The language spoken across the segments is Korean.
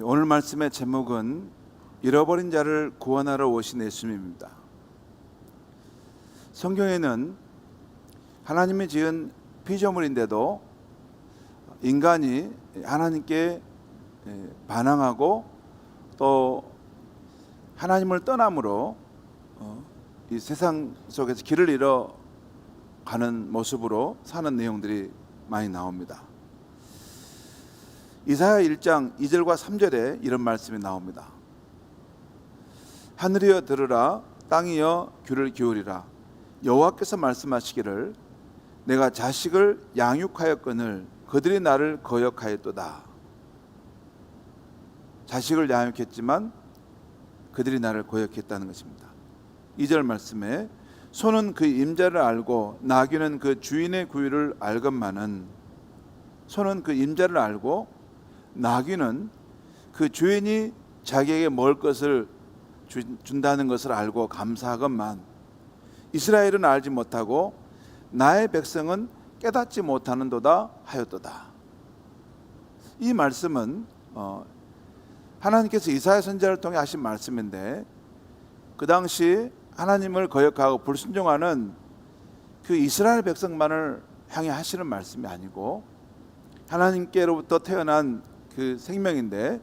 오늘 말씀의 제목은 잃어버린 자를 구원하러 오신 예수님입니다. 성경에는 하나님이 지은 피조물인데도 인간이 하나님께 반항하고 또 하나님을 떠남으로 이 세상 속에서 길을 잃어가는 모습으로 사는 내용들이 많이 나옵니다. 이사야 1장 2절과 3절에 이런 말씀이 나옵니다. 하늘이여 들으라, 땅이여 귀를 기울이라. 여호와께서 말씀하시기를 내가 자식을 양육하였거늘 그들이 나를 거역하였도다. 자식을 양육했지만 그들이 나를 거역했다는 것입니다. 2절 말씀에 소는 그 임자를 알고 나귀는 그 주인의 구유를 알건만은, 소는 그 임자를 알고 나귀는 그 주인이 자기에게 먹을 것을 준다는 것을 알고 감사하건만 이스라엘은 알지 못하고 나의 백성은 깨닫지 못하는도다 하였도다. 이 말씀은 하나님께서 이사야 선지자를 통해 하신 말씀인데, 그 당시 하나님을 거역하고 불순종하는 그 이스라엘 백성만을 향해 하시는 말씀이 아니고 하나님께로부터 태어난 그 생명인데,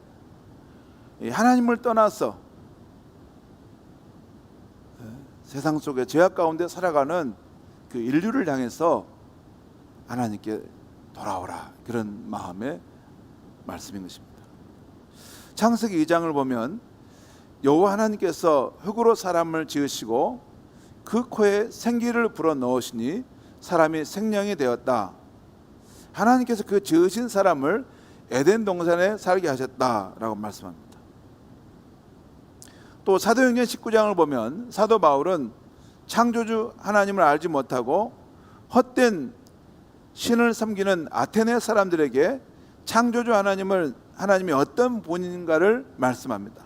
하나님을 떠나서 세상 속에 죄악 가운데 살아가는 그 인류를 향해서 하나님께 돌아오라, 그런 마음의 말씀인 것입니다. 창세기 2장을 보면 여호와 하나님께서 흙으로 사람을 지으시고 그 코에 생기를 불어 넣으시니 사람이 생명이 되었다. 하나님께서 그 지으신 사람을 에덴 동산에 살게 하셨다라고 말씀합니다. 또 사도행전 19장을 보면 사도 바울은 창조주 하나님을 알지 못하고 헛된 신을 섬기는 아테네 사람들에게 창조주 하나님이 어떤 분인가를 말씀합니다.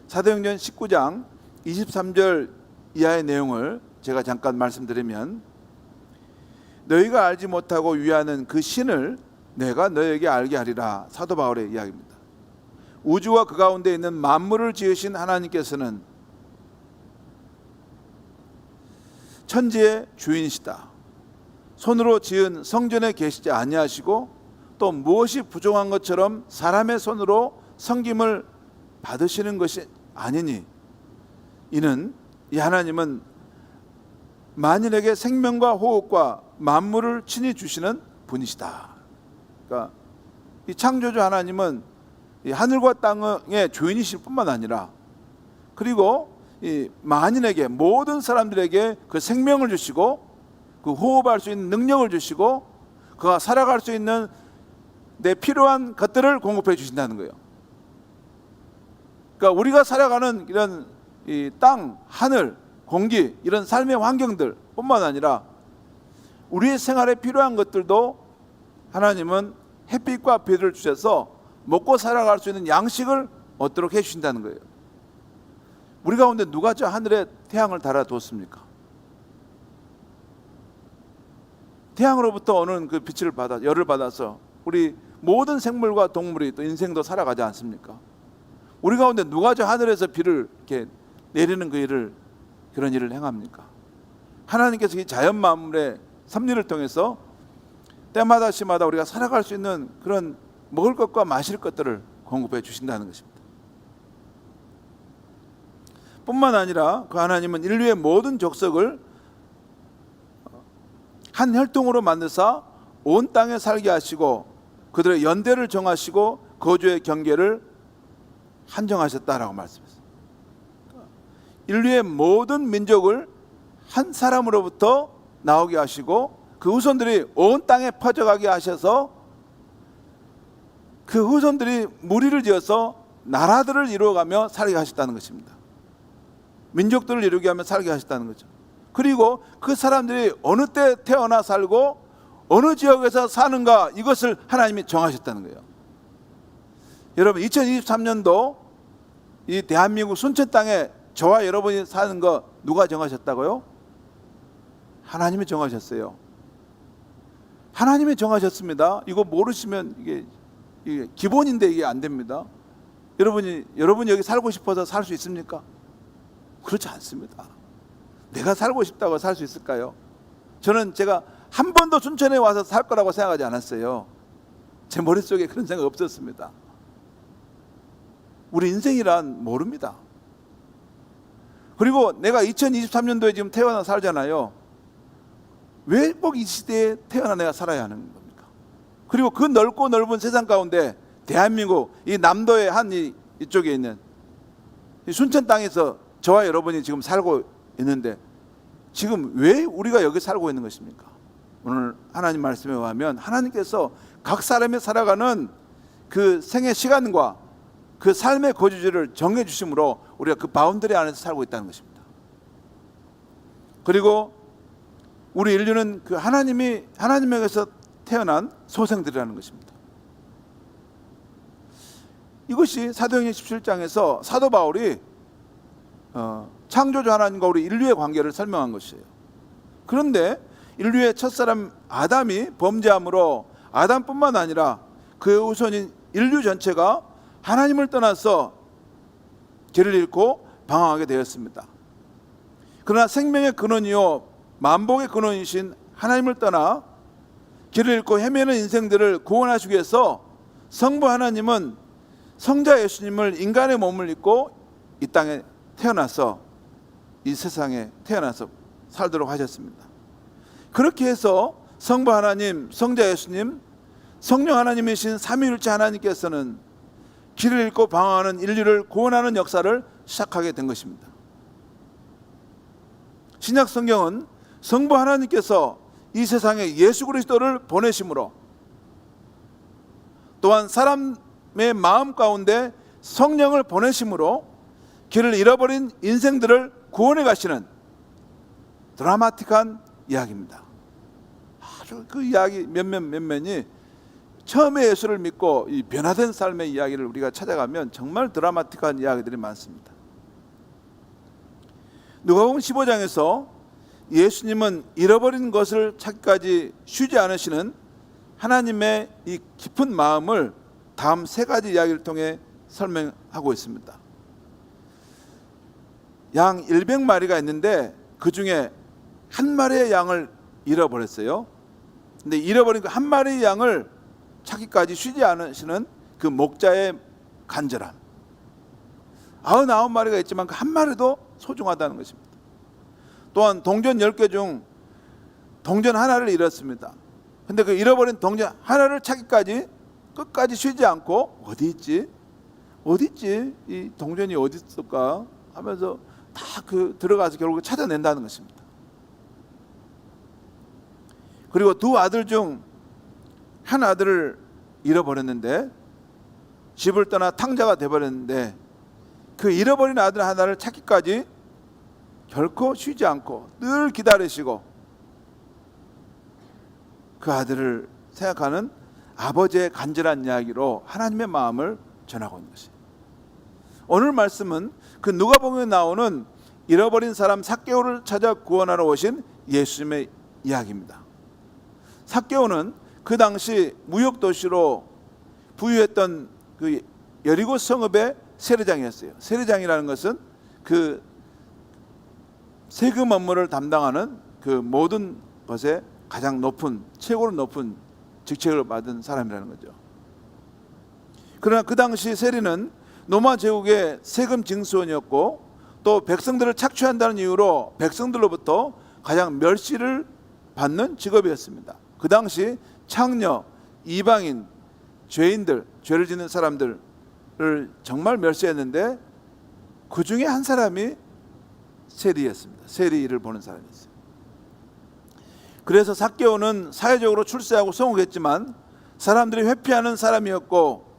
사도행전 19장 23절 이하의 내용을 제가 잠깐 말씀드리면, 너희가 알지 못하고 위하는 그 신을 내가 너희에게 알게 하리라. 사도 바울의 이야기입니다. 우주와 그 가운데 있는 만물을 지으신 하나님께서는 천지의 주인이시다. 손으로 지은 성전에 계시지 아니하시고 또 무엇이 부족한 것처럼 사람의 손으로 섬김을 받으시는 것이 아니니, 이는 이 하나님은 만인에게 생명과 호흡과 만물을 친히 주시는 분이시다. 그러니까 이 창조주 하나님은 이 하늘과 땅의 주인이실 뿐만 아니라, 그리고 이 만인에게, 모든 사람들에게 그 생명을 주시고 그 호흡할 수 있는 능력을 주시고 그가 살아갈 수 있는 내 필요한 것들을 공급해 주신다는 거예요. 그러니까 우리가 살아가는 이런 이 땅, 하늘, 공기, 이런 삶의 환경들 뿐만 아니라 우리의 생활에 필요한 것들도 하나님은 햇빛과 비를 주셔서 먹고 살아갈 수 있는 양식을 얻도록 해주신다는 거예요. 우리 가운데 누가 저 하늘에 태양을 달아뒀습니까? 태양으로부터 오는 그 빛을 받아, 열을 받아서 우리 모든 생물과 동물이 또 인생도 살아가지 않습니까? 우리 가운데 누가 저 하늘에서 비를 이렇게 내리는 그 일을, 그런 일을 행합니까? 하나님께서 이 자연 만물의 섭리를 통해서 때마다 시마다 우리가 살아갈 수 있는 그런 먹을 것과 마실 것들을 공급해 주신다는 것입니다. 뿐만 아니라 그 하나님은 인류의 모든 족속을 한 혈통으로 만드사 온 땅에 살게 하시고 그들의 연대를 정하시고 거주의 경계를 한정하셨다라고 말씀했습니다. 인류의 모든 민족을 한 사람으로부터 나오게 하시고 그 후손들이 온 땅에 퍼져가게 하셔서 그 후손들이 무리를 지어서 나라들을 이루어가며 살게 하셨다는 것입니다. 민족들을 이루게 하며 살게 하셨다는 거죠. 그리고 그 사람들이 어느 때 태어나 살고 어느 지역에서 사는가, 이것을 하나님이 정하셨다는 거예요. 여러분, 2023년도 이 대한민국 순천 땅에 저와 여러분이 사는 거 누가 정하셨다고요? 하나님이 정하셨어요. 하나님이 정하셨습니다. 이거 모르시면 이게 기본인데 이게 안 됩니다. 여러분이 여기 살고 싶어서 살 수 있습니까? 그렇지 않습니다. 내가 살고 싶다고 살 수 있을까요? 저는 제가 한 번도 춘천에 와서 살 거라고 생각하지 않았어요. 제 머릿속에 그런 생각 없었습니다. 우리 인생이란 모릅니다. 그리고 내가 2023년도에 지금 태어나 살잖아요. 왜 꼭 이 시대에 태어나 내가 살아야 하는 겁니까? 그리고 그 넓고 넓은 세상 가운데 대한민국 이 남도의 한 이쪽에 있는 이 순천 땅에서 저와 여러분이 지금 살고 있는데 지금 왜 우리가 여기 살고 있는 것입니까? 오늘 하나님 말씀에 의하면 하나님께서 각 사람이 살아가는 그 생애 시간과 그 삶의 거주지를 정해 주심으로 우리가 그 바운더리 안에서 살고 있다는 것입니다. 그리고 우리 인류는 그 하나님에게서 태어난 소생들이라는 것입니다. 이것이 사도행전 17장에서 사도 바울이 창조주 하나님과 우리 인류의 관계를 설명한 것이에요. 그런데 인류의 첫사람 아담이 범죄함으로 아담뿐만 아니라 그의 후손인 인류 전체가 하나님을 떠나서 길을 잃고 방황하게 되었습니다. 그러나 생명의 근원이요 만복의 근원이신 하나님을 떠나 길을 잃고 헤매는 인생들을 구원하시기 위해서 성부 하나님은 성자 예수님을 인간의 몸을 입고 이 땅에 태어나서 이 세상에 태어나서 살도록 하셨습니다. 그렇게 해서 성부 하나님, 성자 예수님, 성령 하나님이신 삼위일체 하나님께서는 길을 잃고 방황하는 인류를 구원하는 역사를 시작하게 된 것입니다. 신약 성경은 성부 하나님께서 이 세상에 예수 그리스도를 보내심으로 또한 사람의 마음 가운데 성령을 보내심으로 길을 잃어버린 인생들을 구원해 가시는 드라마틱한 이야기입니다. 아주 그 이야기 몇몇이 처음에 예수를 믿고 이 변화된 삶의 이야기를 우리가 찾아가면 정말 드라마틱한 이야기들이 많습니다. 누가복음 15장에서 예수님은 잃어버린 것을 찾기까지 쉬지 않으시는 하나님의 이 깊은 마음을 다음 세 가지 이야기를 통해 설명하고 있습니다. 양 100마리가 있는데 그 중에 한 마리의 양을 잃어버렸어요. 근데 잃어버린 그 한 마리의 양을 찾기까지 쉬지 않으시는 그 목자의 간절함. 99마리가 있지만 그 한 마리도 소중하다는 것입니다. 또한 동전 10개 중 동전 하나를 잃었습니다. 근데 그 잃어버린 동전 하나를 찾기까지 끝까지 쉬지 않고 어디 있지? 이 동전이 어디 있을까? 하면서 다 그 들어가서 결국 찾아낸다는 것입니다. 그리고 두 아들 중 한 아들을 잃어버렸는데 집을 떠나 탕자가 되어버렸는데 그 잃어버린 아들 하나를 찾기까지 결코 쉬지 않고 늘 기다리시고 그 아들을 생각하는 아버지의 간절한 이야기로 하나님의 마음을 전하고 있는 것이에요. 오늘 말씀은 그 누가복음에 나오는 잃어버린 사람 삭개오를 찾아 구원하러 오신 예수님의 이야기입니다. 삭개오는 그 당시 무역도시로 부유했던 그 여리고 성읍의 세리장이었어요. 세리장이라는 것은 그 세금 업무를 담당하는 그 모든 것에 가장 높은, 최고로 높은 직책을 받은 사람이라는 거죠. 그러나 그 당시 세리는 로마 제국의 세금 징수원이었고 또 백성들을 착취한다는 이유로 백성들로부터 가장 멸시를 받는 직업이었습니다. 그 당시 창녀, 이방인, 죄인들, 죄를 짓는 사람들을 정말 멸시했는데 그 중에 한 사람이 세리였습니다. 세리 일을 보는 사람이었어요. 그래서 삭개오는 사회적으로 출세하고 성공했지만 사람들이 회피하는 사람이었고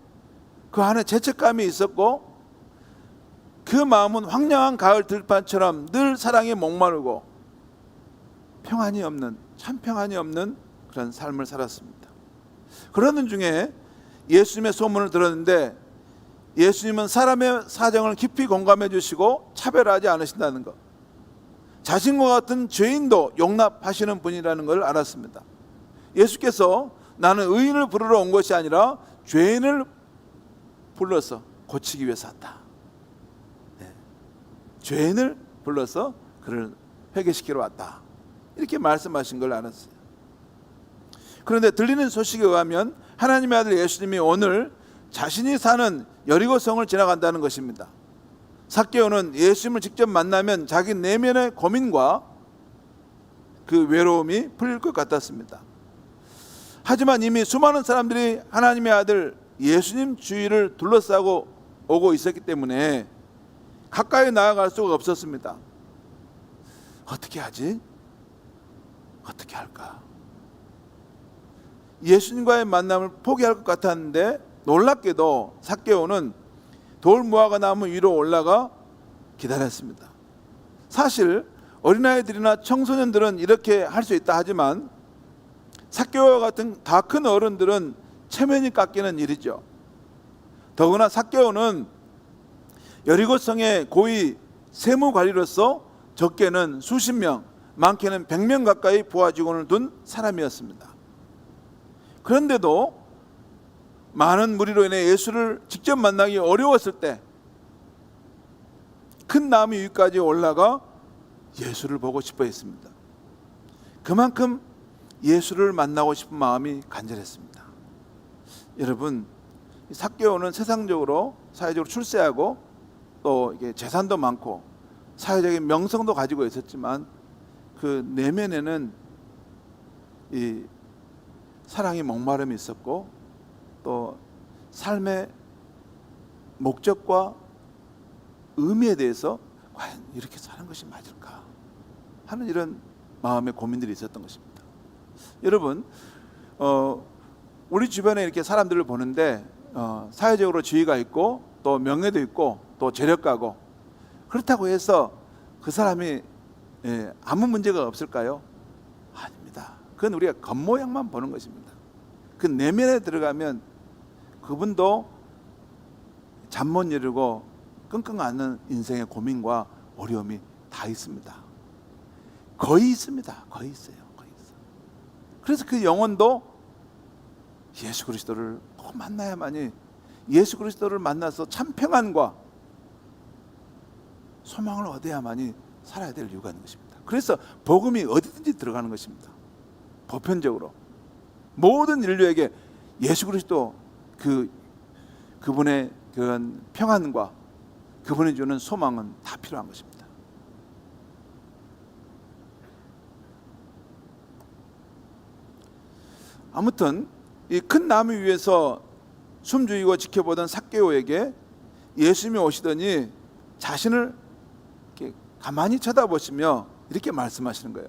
그 안에 죄책감이 있었고 그 마음은 황량한 가을 들판처럼 늘 사랑에 목마르고 평안이 없는, 참 평안이 없는 그런 삶을 살았습니다. 그러는 중에 예수님의 소문을 들었는데 예수님은 사람의 사정을 깊이 공감해 주시고 차별하지 않으신다는 것, 자신과 같은 죄인도 용납하시는 분이라는 걸 알았습니다. 예수께서 나는 의인을 부르러 온 것이 아니라 죄인을 불러서 고치기 위해서 왔다. 죄인을 불러서 그를 회개시키러 왔다. 이렇게 말씀하신 걸 알았어요. 그런데 들리는 소식에 의하면 하나님의 아들 예수님이 오늘 자신이 사는 여리고성을 지나간다는 것입니다. 삭개오는 예수님을 직접 만나면 자기 내면의 고민과 그 외로움이 풀릴 것 같았습니다. 하지만 이미 수많은 사람들이 하나님의 아들 예수님 주위를 둘러싸고 오고 있었기 때문에 가까이 나아갈 수가 없었습니다. 어떻게 하지? 어떻게 할까? 예수님과의 만남을 포기할 것 같았는데 놀랍게도 삭개오는 돌무화과 나무 위로 올라가 기다렸습니다. 사실 어린아이들이나 청소년들은 이렇게 할 수 있다 하지만 삭개오와 같은 다 큰 어른들은 체면이 깎이는 일이죠. 더구나 삭개오는 여리고성의 고위 세무관리로서 적게는 수십 명, 많게는 100명 가까이 부하 직원을 둔 사람이었습니다. 그런데도 많은 무리로 인해 예수를 직접 만나기 어려웠을 때 큰 나무 위까지 올라가 예수를 보고 싶어 했습니다. 그만큼 예수를 만나고 싶은 마음이 간절했습니다. 여러분, 삭개오는 세상적으로 사회적으로 출세하고 또 이게 재산도 많고 사회적인 명성도 가지고 있었지만 그 내면에는 이 사랑의 목마름이 있었고 또 삶의 목적과 의미에 대해서 과연 이렇게 사는 것이 맞을까 하는 이런 마음의 고민들이 있었던 것입니다. 여러분, 우리 주변에 이렇게 사람들을 보는데 사회적으로 지위가 있고 또 명예도 있고 또 재력가고 그렇다고 해서 그 사람이 아무 문제가 없을까요? 아닙니다. 그건 우리가 겉모양만 보는 것입니다. 그 내면에 들어가면 그분도 잠 못 이루고 끙끙 앓는 인생의 고민과 어려움이 다 있습니다. 거의 있습니다. 거의 있어요. 거의 있어요. 그래서 그 영혼도 예수 그리스도를 꼭 만나야만이 예수 그리스도를 만나서 참 평안과 소망을 얻어야만이 살아야 될 이유가 있는 것입니다. 그래서 복음이 어디든지 들어가는 것입니다. 보편적으로 모든 인류에게 예수 그리스도 그분의 그런 평안과 그분이 주는 소망은 다 필요한 것입니다. 아무튼 이 큰 나무 위에서 숨죽이고 지켜보던 삭개오에게 예수님이 오시더니 자신을 이렇게 가만히 쳐다보시며 이렇게 말씀하시는 거예요.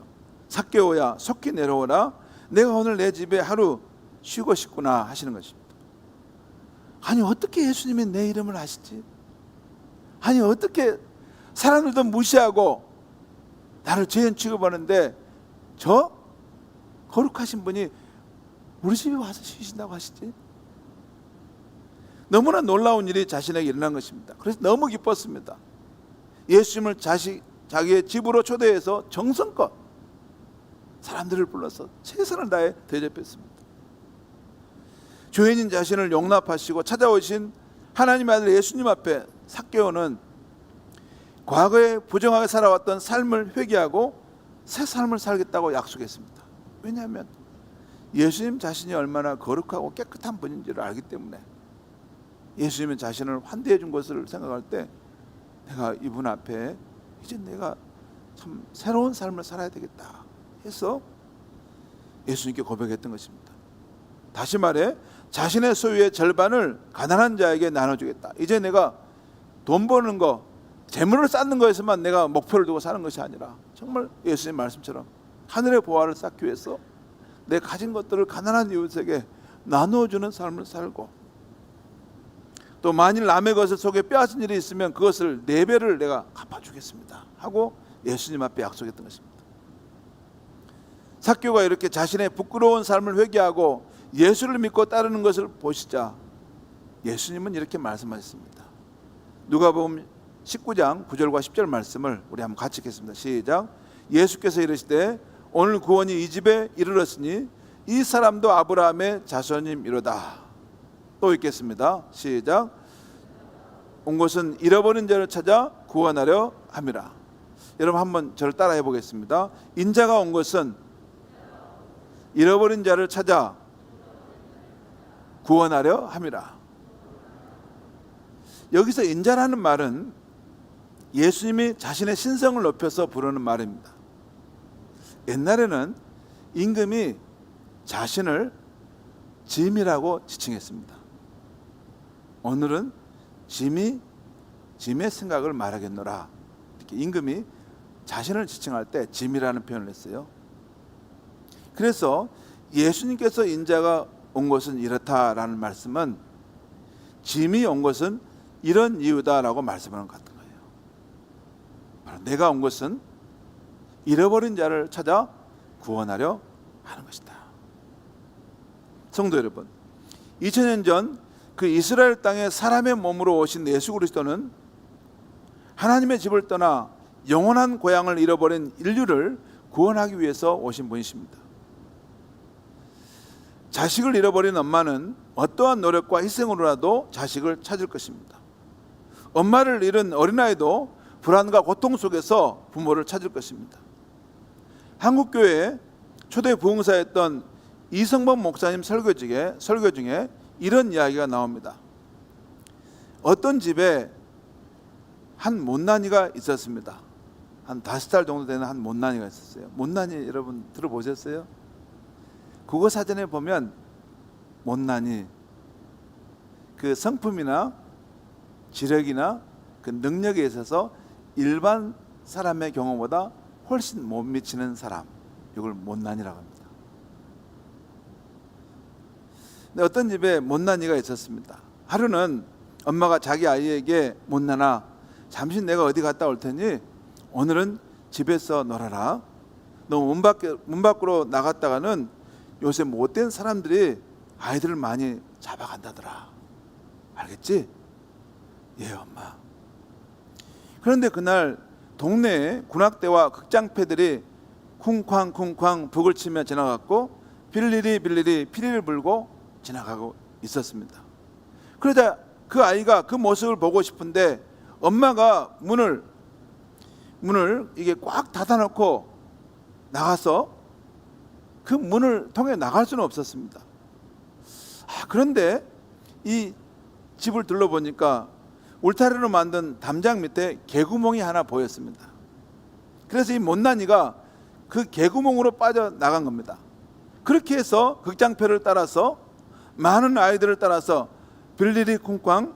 삭개오야, 속히 내려오라. 내가 오늘 내 집에 하루 쉬고 싶구나 하시는 것입니다. 아니 어떻게 예수님이 내 이름을 아시지? 아니 어떻게 사람들도 무시하고 나를 죄인 취급하는데 저 거룩하신 분이 우리 집에 와서 쉬신다고 하시지? 너무나 놀라운 일이 자신에게 일어난 것입니다. 그래서 너무 기뻤습니다. 예수님을 자기의 집으로 초대해서 정성껏 사람들을 불러서 최선을 다해 대접했습니다. 죄인인 자신을 용납하시고 찾아오신 하나님의 아들 예수님 앞에 삭개오는 과거에 부정하게 살아왔던 삶을 회개하고 새 삶을 살겠다고 약속했습니다. 왜냐하면 예수님 자신이 얼마나 거룩하고 깨끗한 분인지를 알기 때문에 예수님은 자신을 환대해 준 것을 생각할 때 내가 이분 앞에 이제 내가 참 새로운 삶을 살아야 되겠다 해서 예수님께 고백했던 것입니다. 다시 말해 자신의 소유의 절반을 가난한 자에게 나눠주겠다. 이제 내가 돈 버는 거, 재물을 쌓는 거에서만 내가 목표를 두고 사는 것이 아니라 정말 예수님 말씀처럼 하늘의 보화를 쌓기 위해서 내 가진 것들을 가난한 이웃에게 나누어주는 삶을 살고 또 만일 남의 것을 속에 빼앗은 일이 있으면 그것을 4배를 내가 갚아주겠습니다 하고 예수님 앞에 약속했던 것입니다. 삭개오가 이렇게 자신의 부끄러운 삶을 회개하고 예수를 믿고 따르는 것을 보시자 예수님은 이렇게 말씀하셨습니다. 누가복음 19장 9절과 10절 말씀을 우리 한번 같이 읽겠습니다. 시작. 예수께서 이르시되 오늘 구원이 이 집에 이르렀으니 이 사람도 아브라함의 자손임이로다. 또 읽겠습니다. 시작. 온 것은 잃어버린 자를 찾아 구원하려 함이라. 여러분 한번 저를 따라해 보겠습니다. 인자가 온 것은 잃어버린 자를 찾아 구원하려 함이라. 여기서 인자라는 말은 예수님이 자신의 신성을 높여서 부르는 말입니다. 옛날에는 임금이 자신을 짐이라고 지칭했습니다. 오늘은 짐의 생각을 말하겠노라. 이렇게 임금이 자신을 지칭할 때 짐이라는 표현을 했어요. 그래서 예수님께서 인자가 온 것은 이렇다라는 말씀은 짐이 온 것은 이런 이유다라고 말씀하는 것 같은 거예요. 바로 내가 온 것은 잃어버린 자를 찾아 구원하려 하는 것이다. 성도 여러분, 2000년 전 그 이스라엘 땅에 사람의 몸으로 오신 예수 그리스도는 하나님의 집을 떠나 영원한 고향을 잃어버린 인류를 구원하기 위해서 오신 분이십니다. 자식을 잃어버린 엄마는 어떠한 노력과 희생으로라도 자식을 찾을 것입니다. 엄마를 잃은 어린아이도 불안과 고통 속에서 부모를 찾을 것입니다. 한국교회의 초대 부흥사였던 이성범 목사님 설교 중에 이런 이야기가 나옵니다. 어떤 집에 한 못난이가 있었습니다. 한 5살 정도 되는 한 못난이가 있었어요. 못난이 여러분 들어보셨어요? 국어사전에 보면 못난이 그 성품이나 지력이나 그 능력에 있어서 일반 사람의 경우보다 훨씬 못 미치는 사람, 이걸 못난이라고 합니다. 근데 어떤 집에 못난이가 있었습니다. 하루는 엄마가 자기 아이에게 못난아, 잠시 내가 어디 갔다 올 테니 오늘은 집에서 놀아라. 너 문 밖으로 나갔다가는 요새 못된 사람들이 아이들을 많이 잡아간다더라. 알겠지? 예, 엄마. 그런데 그날 동네에 군악대와 극장패들이 쿵쾅쿵쾅 북을 치며 지나갔고 빌리리 피리를 불고 지나가고 있었습니다. 그러자 그 아이가 그 모습을 보고 싶은데 엄마가 문을 이게 꽉 닫아놓고 나가서 그 문을 통해 나갈 수는 없었습니다. 그런데 이 집을 둘러보니까 울타리로 만든 담장 밑에 개구멍이 하나 보였습니다. 그래서 이 못난이가 그 개구멍으로 빠져나간 겁니다. 그렇게 해서 극장패를 따라서 많은 아이들을 따라서 빌리리 쿵쾅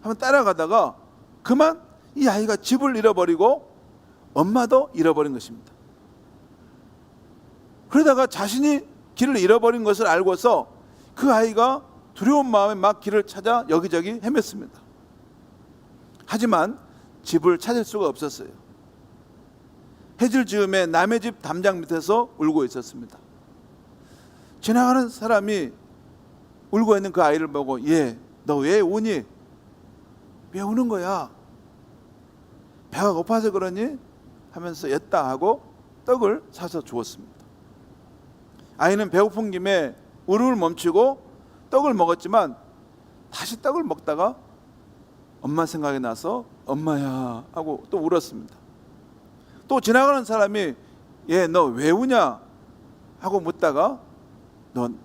하면 따라가다가 그만 이 아이가 집을 잃어버리고 엄마도 잃어버린 것입니다. 그러다가 자신이 길을 잃어버린 것을 알고서 그 아이가 두려운 마음에 막 길을 찾아 여기저기 헤맸습니다. 하지만 집을 찾을 수가 없었어요. 해질 즈음에 남의 집 담장 밑에서 울고 있었습니다. 지나가는 사람이 울고 있는 그 아이를 보고 얘, 너 왜 우니? 왜 우는 거야? 배가 고파서 그러니? 하면서 였다 하고 떡을 사서 주었습니다. 아이는 배고픈 김에 울음을 멈추고 떡을 먹었지만 다시 떡을 먹다가 엄마 생각이 나서 엄마야 하고 또 울었습니다. 또 지나가는 사람이 얘, 너 왜 우냐? 하고 묻다가 넌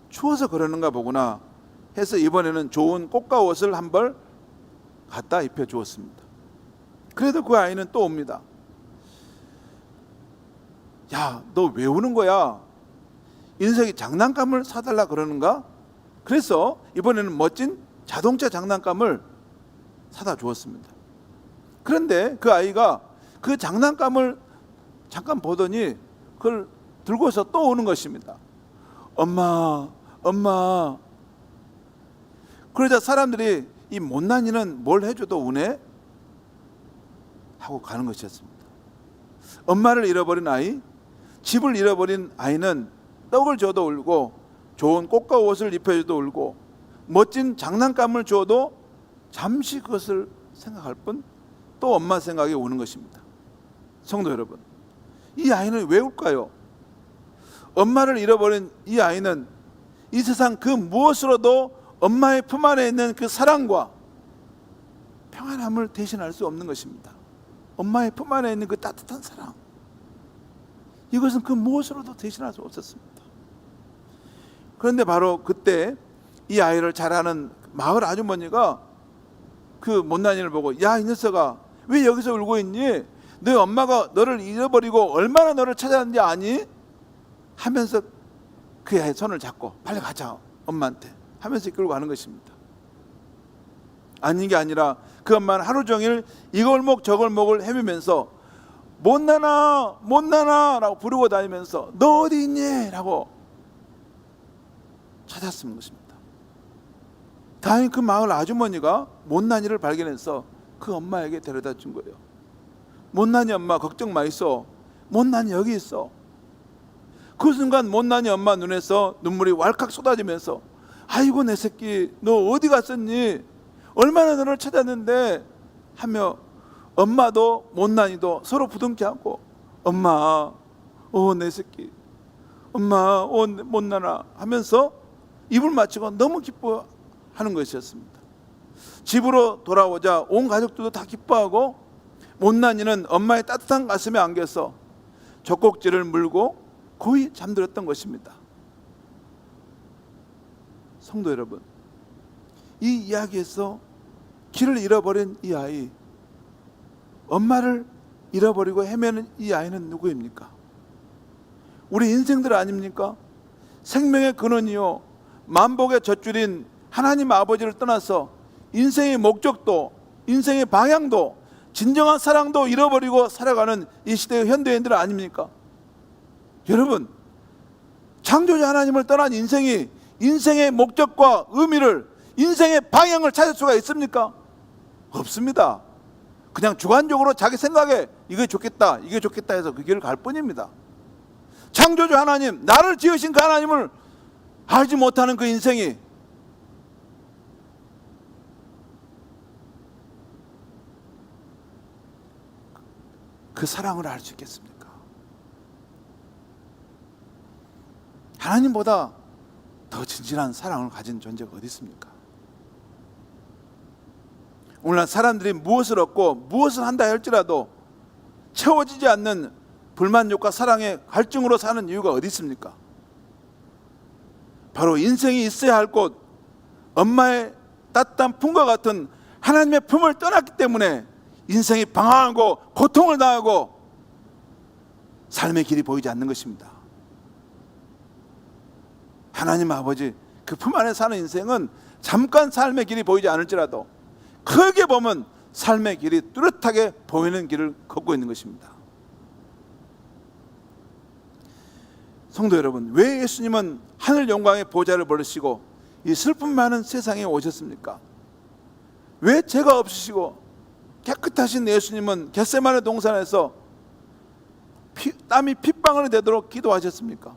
추워서 그러는가 보구나 해서 이번에는 좋은 꽃가 옷을 한 벌 갖다 입혀 주었습니다. 그래도 그 아이는 또 옵니다. 야, 너 왜 우는 거야? 인석이 장난감을 사달라 그러는가? 그래서 이번에는 멋진 자동차 장난감을 사다 주었습니다. 그런데 그 아이가 그 장난감을 잠깐 보더니 그걸 들고서 또 오는 것입니다. 엄마. 그러자 사람들이 이 못난이는 뭘 해줘도 우네? 하고 가는 것이었습니다. 엄마를 잃어버린 아이, 집을 잃어버린 아이는 떡을 줘도 울고 좋은 꽃과 옷을 입혀줘도 울고 멋진 장난감을 줘도 잠시 그것을 생각할 뿐 또 엄마 생각에 우는 것입니다. 성도 여러분, 이 아이는 왜 울까요? 엄마를 잃어버린 이 아이는 이 세상 그 무엇으로도 엄마의 품 안에 있는 그 사랑과 평안함을 대신할 수 없는 것입니다. 엄마의 품 안에 있는 그 따뜻한 사랑, 이것은 그 무엇으로도 대신할 수 없었습니다. 그런데 바로 그때 이 아이를 잘 아는 마을 아주머니가 그 못난이를 보고, 야, 이 녀석아, 왜 여기서 울고 있니? 너희 엄마가 너를 잃어버리고 얼마나 너를 찾았는지 아니? 하면서 그 아이의 손을 잡고 빨리 가자 엄마한테 하면서 이끌고 가는 것입니다. 아닌 게 아니라 그 엄마는 하루 종일 이 골목 저 골목을 헤매면서 못나나 못나나 라고 부르고 다니면서 너 어디 있니? 라고 찾았던 것입니다. 다행히 그 마을 아주머니가 못난이를 발견해서 그 엄마에게 데려다 준 거예요. 못난이 엄마 걱정 마 있어. 못난이 여기 있어. 그 순간 못난이 엄마 눈에서 눈물이 왈칵 쏟아지면서, 아이고 내 새끼 너 어디 갔었니? 얼마나 너를 찾았는데 하며 엄마도 못난이도 서로 부둥켜 안고, 엄마 내 새끼, 엄마 못난아 하면서 입을 맞추고 너무 기뻐하는 것이었습니다. 집으로 돌아오자 온 가족들도 다 기뻐하고, 못난이는 엄마의 따뜻한 가슴에 안겨서 젖꼭지를 물고 고이 잠들었던 것입니다. 성도 여러분, 이 이야기에서 길을 잃어버린 이 아이, 엄마를 잃어버리고 헤매는 이 아이는 누구입니까? 우리 인생들 아닙니까? 생명의 근원이요 만복의 젖줄인 하나님 아버지를 떠나서 인생의 목적도, 인생의 방향도, 진정한 사랑도 잃어버리고 살아가는 이 시대의 현대인들 아닙니까? 여러분, 창조자 하나님을 떠난 인생이 인생의 목적과 의미를, 인생의 방향을 찾을 수가 있습니까? 없습니다. 그냥 주관적으로 자기 생각에 이게 좋겠다, 이게 좋겠다 해서 그 길을 갈 뿐입니다. 창조주 하나님, 나를 지으신 그 하나님을 알지 못하는 그 인생이 그 사랑을 알 수 있겠습니까? 하나님보다 더 진실한 사랑을 가진 존재가 어디 있습니까? 오늘날 사람들이 무엇을 얻고 무엇을 한다 할지라도 채워지지 않는 불만족과 사랑의 갈증으로 사는 이유가 어디 있습니까? 바로 인생이 있어야 할 곳, 엄마의 따뜻한 품과 같은 하나님의 품을 떠났기 때문에 인생이 방황하고 고통을 당하고 삶의 길이 보이지 않는 것입니다. 하나님 아버지 그 품 안에 사는 인생은 잠깐 삶의 길이 보이지 않을지라도 크게 보면 삶의 길이 뚜렷하게 보이는 길을 걷고 있는 것입니다. 성도 여러분, 왜 예수님은 하늘 영광의 보좌를 버리시고 이 슬픔 많은 세상에 오셨습니까? 왜 죄가 없으시고 깨끗하신 예수님은 겟세마네 동산에서 땀이 핏방울이 되도록 기도하셨습니까?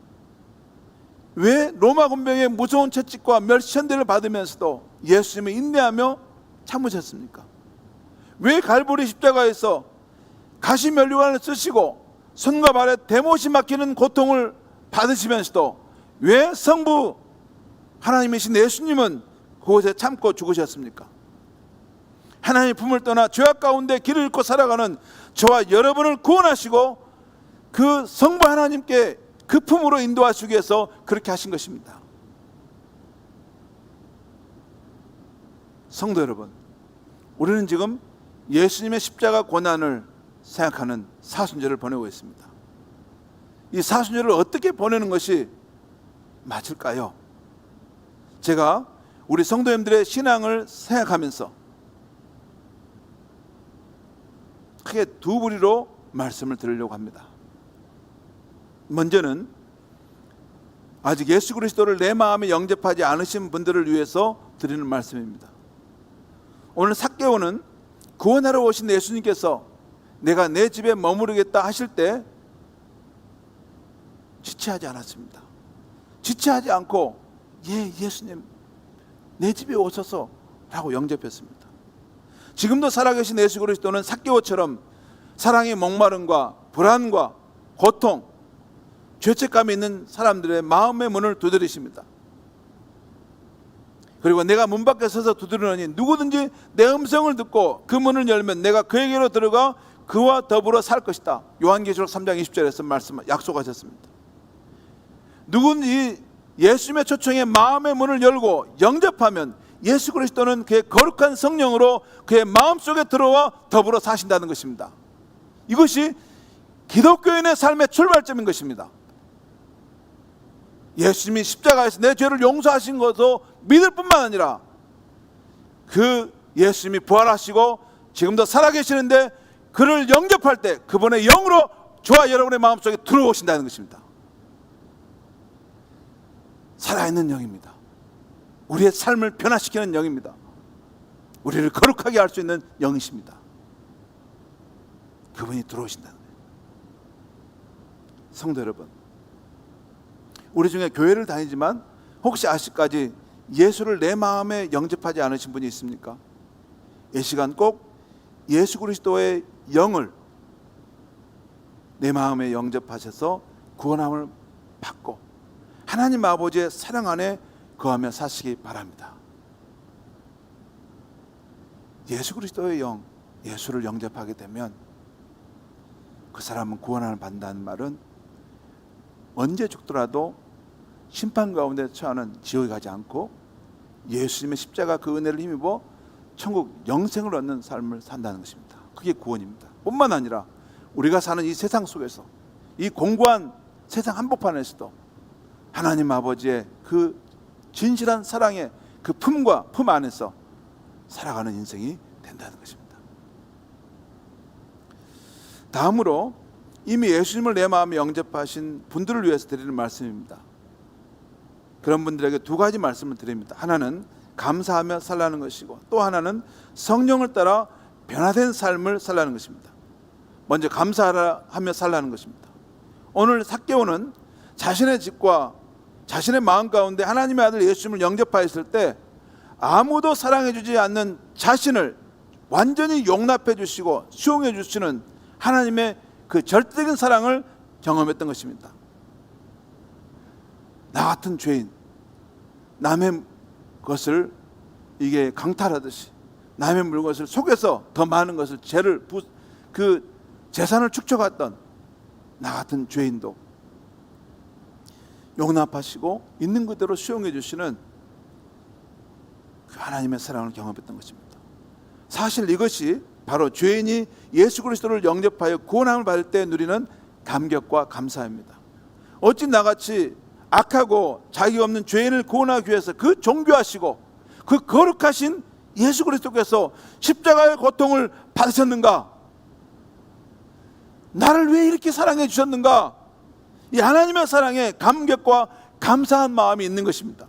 왜 로마 군병의 무서운 채찍과 멸시천대를 받으면서도 예수님을 인내하며 참으셨습니까? 왜 갈보리 십자가에서 가시면류관을 쓰시고 손과 발에 대못이 막히는 고통을 받으시면서도 왜 성부 하나님이신 예수님은 그곳에 참고 죽으셨습니까? 하나님의 품을 떠나 죄악 가운데 길을 잃고 살아가는 저와 여러분을 구원하시고 그 성부 하나님께 그 품으로 인도하시기 위해서 그렇게 하신 것입니다. 성도 여러분, 우리는 지금 예수님의 십자가 고난을 생각하는 사순절을 보내고 있습니다. 이 사순절을 어떻게 보내는 것이 맞을까요? 제가 우리 성도님들의 신앙을 생각하면서 크게 두 부리로 말씀을 드리려고 합니다. 먼저는 아직 예수 그리스도를 내 마음에 영접하지 않으신 분들을 위해서 드리는 말씀입니다. 오늘 삭개오는 구원하러 오신 예수님께서 내가 내 집에 머무르겠다 하실 때 지체하지 않았습니다. 지체하지 않고 예수님 내 집에 오셔서 라고 영접했습니다. 지금도 살아계신 예수 그리스도는 삭개오처럼 사랑의 목마름과 불안과 고통, 죄책감이 있는 사람들의 마음의 문을 두드리십니다. 그리고 내가 문 밖에 서서 두드리노니 누구든지 내 음성을 듣고 그 문을 열면 내가 그에게로 들어가 그와 더불어 살 것이다. 요한계시록 3장 20절에서 말씀 약속하셨습니다. 누구든지 예수님의 초청에 마음의 문을 열고 영접하면 예수 그리스도는 그의 거룩한 성령으로 그의 마음속에 들어와 더불어 사신다는 것입니다. 이것이 기독교인의 삶의 출발점인 것입니다. 예수님이 십자가에서 내 죄를 용서하신 것도 믿을 뿐만 아니라 그 예수님이 부활하시고 지금도 살아계시는데 그를 영접할 때 그분의 영으로 저와 여러분의 마음속에 들어오신다는 것입니다. 살아있는 영입니다. 우리의 삶을 변화시키는 영입니다. 우리를 거룩하게 할 수 있는 영이십니다. 그분이 들어오신다는 거예요. 성도 여러분, 우리 중에 교회를 다니지만 혹시 아직까지 예수를 내 마음에 영접하지 않으신 분이 있습니까? 이 시간 꼭 예수 그리스도의 영을 내 마음에 영접하셔서 구원함을 받고 하나님 아버지의 사랑 안에 거하며 사시기 바랍니다. 예수 그리스도의 영, 예수를 영접하게 되면 그 사람은 구원함을 받는다는 말은 언제 죽더라도 심판 가운데 처하는 지옥에 가지 않고 예수님의 십자가 그 은혜를 힘입어 천국 영생을 얻는 삶을 산다는 것입니다. 그게 구원입니다. 뿐만 아니라 우리가 사는 이 세상 속에서 이 공고한 세상 한복판에서도 하나님 아버지의 그 진실한 사랑의 그 품과 품 안에서 살아가는 인생이 된다는 것입니다. 다음으로 이미 예수님을 내 마음에 영접하신 분들을 위해서 드리는 말씀입니다. 그런 분들에게 두 가지 말씀을 드립니다. 하나는 감사하며 살라는 것이고 또 하나는 성령을 따라 변화된 삶을 살라는 것입니다. 먼저 감사하며 살라는 것입니다. 오늘 삭개오는 자신의 집과 자신의 마음 가운데 하나님의 아들 예수님을 영접하였을 때 아무도 사랑해 주지 않는 자신을 완전히 용납해 주시고 수용해 주시는 하나님의 그 절대적인 사랑을 경험했던 것입니다. 나 같은 죄인, 남의 것을 이게 강탈하듯이 남의 물것을 속여서 더 많은 것을 그 재산을 축적했던 나 같은 죄인도 용납하시고 있는 그대로 수용해 주시는 그 하나님의 사랑을 경험했던 것입니다. 사실 이것이 바로 죄인이 예수 그리스도를 영접하여 구원함을 받을 때 누리는 감격과 감사입니다. 어찌 나같이 악하고 자기가 없는 죄인을 구원하기 위해서 그 존귀하시고 그 거룩하신 예수 그리스도께서 십자가의 고통을 받으셨는가? 나를 왜 이렇게 사랑해 주셨는가? 이 하나님의 사랑에 감격과 감사한 마음이 있는 것입니다.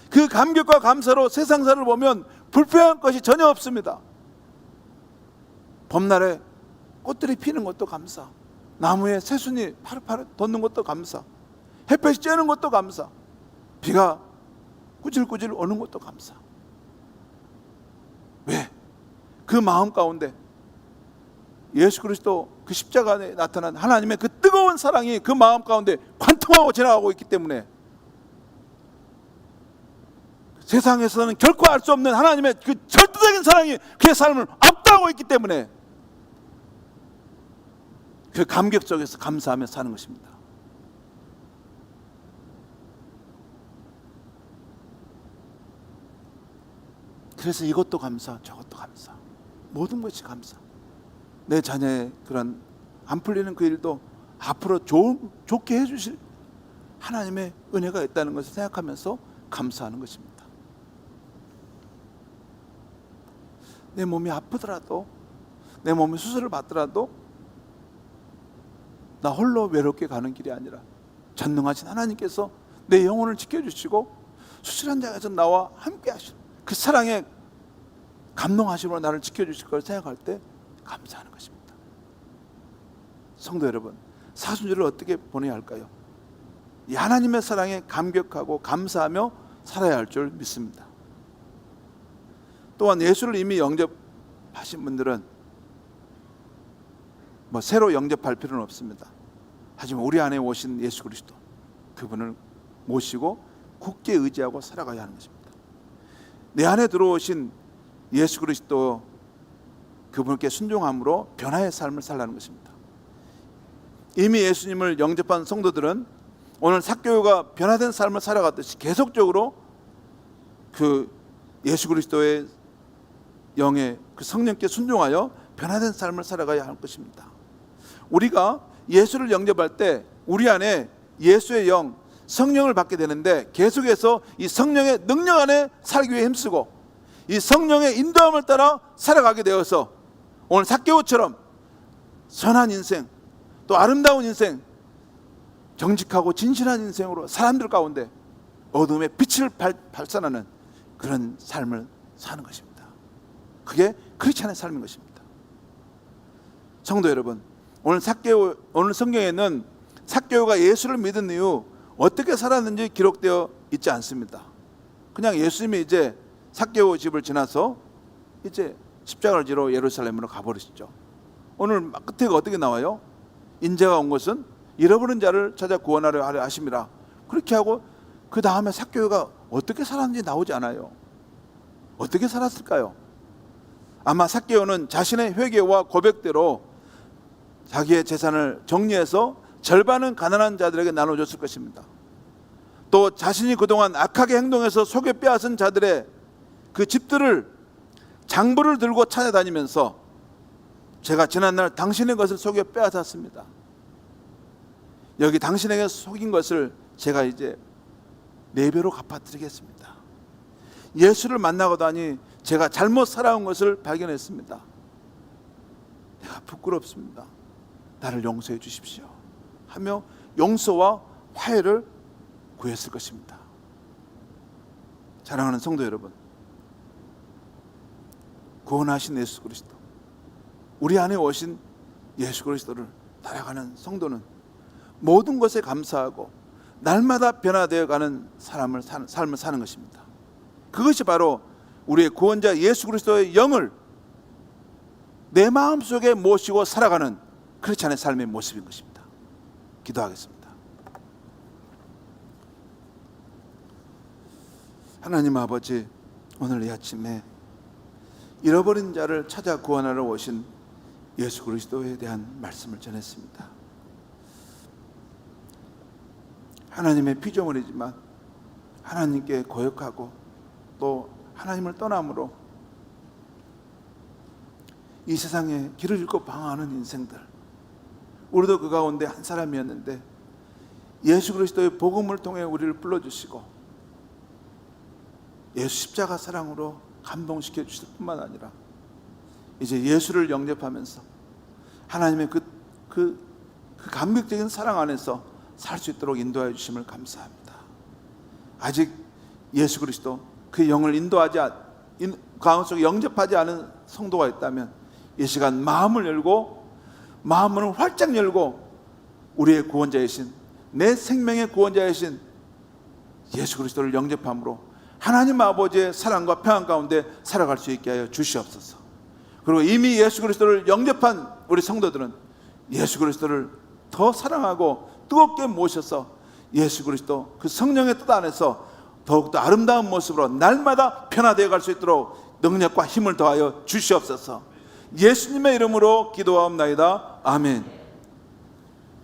그 감격과 감사로 세상사를 보면 불평한 것이 전혀 없습니다. 봄날에 꽃들이 피는 것도 감사, 나무에 새순이 파릇파릇 돋는 것도 감사, 햇볕이 쬐는 것도 감사, 비가 꾸질꾸질 오는 것도 감사. 왜? 그 마음 가운데 예수 그리스도 그 십자가 안에 나타난 하나님의 그 뜨거운 사랑이 그 마음 가운데 관통하고 지나가고 있기 때문에 세상에서는 결코 알 수 없는 하나님의 그 절대적인 사랑이 그의 삶을 압도하고 있기 때문에 그 감격 속에서 감사하며 사는 것입니다. 그래서 이것도 감사, 저것도 감사, 모든 것이 감사. 내 자녀의 그런 안 풀리는 그 일도 앞으로 좋게 해주실 하나님의 은혜가 있다는 것을 생각하면서 감사하는 것입니다. 내 몸이 아프더라도, 내 몸이 수술을 받더라도 나 홀로 외롭게 가는 길이 아니라 전능하신 하나님께서 내 영혼을 지켜주시고 수술 현장에서 나와 함께 하시는 그 사랑에 감동하심으로 나를 지켜주실 걸 생각할 때 감사하는 것입니다. 성도 여러분, 사순절을 어떻게 보내야 할까요? 이 하나님의 사랑에 감격하고 감사하며 살아야 할 줄 믿습니다. 또한 예수를 이미 영접하신 분들은 새로 영접할 필요는 없습니다. 하지만 우리 안에 오신 예수 그리스도, 그분을 모시고 굳게 의지하고 살아가야 하는 것입니다. 내 안에 들어오신 예수 그리스도 그분께 순종함으로 변화의 삶을 살라는 것입니다. 이미 예수님을 영접한 성도들은 오늘 삭개오가 변화된 삶을 살아갔듯이 계속적으로 그 예수 그리스도의 영의 그 성령께 순종하여 변화된 삶을 살아가야 할 것입니다. 우리가 예수를 영접할 때 우리 안에 예수의 영, 성령을 받게 되는데 계속해서 이 성령의 능력 안에 살기 위해 힘쓰고 이 성령의 인도함을 따라 살아가게 되어서 오늘 삭개오처럼 선한 인생, 또 아름다운 인생, 정직하고 진실한 인생으로 사람들 가운데 어둠의 빛을 발산하는 그런 삶을 사는 것입니다. 그게 크리스찬의 삶인 것입니다. 성도 여러분, 오늘 성경에는 삭개오가 예수를 믿은 이후 어떻게 살았는지 기록되어 있지 않습니다. 그냥 예수님이 이제 삭개오 집을 지나서 이제 십자가를 지러 예루살렘으로 가버리시죠. 오늘 끝에 어떻게 나와요? 인자가 온 것은 잃어버린 자를 찾아 구원하려 하심이라. 그렇게 하고 그 다음에 삭개오가 어떻게 살았는지 나오지 않아요. 어떻게 살았을까요? 아마 삭개오는 자신의 회개와 고백대로 자기의 재산을 정리해서 절반은 가난한 자들에게 나눠줬을 것입니다. 또 자신이 그동안 악하게 행동해서 속여 빼앗은 자들의 그 집들을 장부를 들고 찾아다니면서 제가 지난날 당신의 것을 속여 빼앗았습니다. 여기 당신에게 속인 것을 제가 이제 4배로 갚아드리겠습니다. 예수를 만나고 나니 제가 잘못 살아온 것을 발견했습니다. 내가 부끄럽습니다. 나를 용서해 주십시오 하며 용서와 화해를 구했을 것입니다. 사랑하는 성도 여러분, 구원하신 예수 그리스도, 우리 안에 오신 예수 그리스도를 따라가는 성도는 모든 것에 감사하고 날마다 변화되어 가는 삶을 사는 것입니다. 그것이 바로 우리의 구원자 예수 그리스도의 영을 내 마음속에 모시고 살아가는 크리스찬의 삶의 모습인 것입니다. 기도하겠습니다. 하나님 아버지, 오늘 이 아침에 잃어버린 자를 찾아 구원하러 오신 예수 그리스도에 대한 말씀을 전했습니다. 하나님의 피조물이지만 하나님께 고역하고 또 하나님을 떠남으로 이 세상에 길을 잃고 방황하는 인생들, 우리도 그 가운데 한 사람이었는데 예수 그리스도의 복음을 통해 우리를 불러주시고 예수 십자가 사랑으로 감동시켜 주실 뿐만 아니라 이제 예수를 영접하면서 하나님의 그 감격적인 사랑 안에서 살 수 있도록 인도하여 주심을 감사합니다. 아직 예수 그리스도 그 영을 가운데 영접하지 않은 성도가 있다면 이 시간 마음을 열고, 마음을 활짝 열고 우리의 구원자이신, 내 생명의 구원자이신 예수 그리스도를 영접함으로 하나님 아버지의 사랑과 평안 가운데 살아갈 수 있게 하여 주시옵소서. 그리고 이미 예수 그리스도를 영접한 우리 성도들은 예수 그리스도를 더 사랑하고 뜨겁게 모셔서 예수 그리스도 그 성령의 뜻 안에서 더욱더 아름다운 모습으로 날마다 변화되어 갈 수 있도록 능력과 힘을 더하여 주시옵소서. 예수님의 이름으로 기도하옵나이다. 아멘.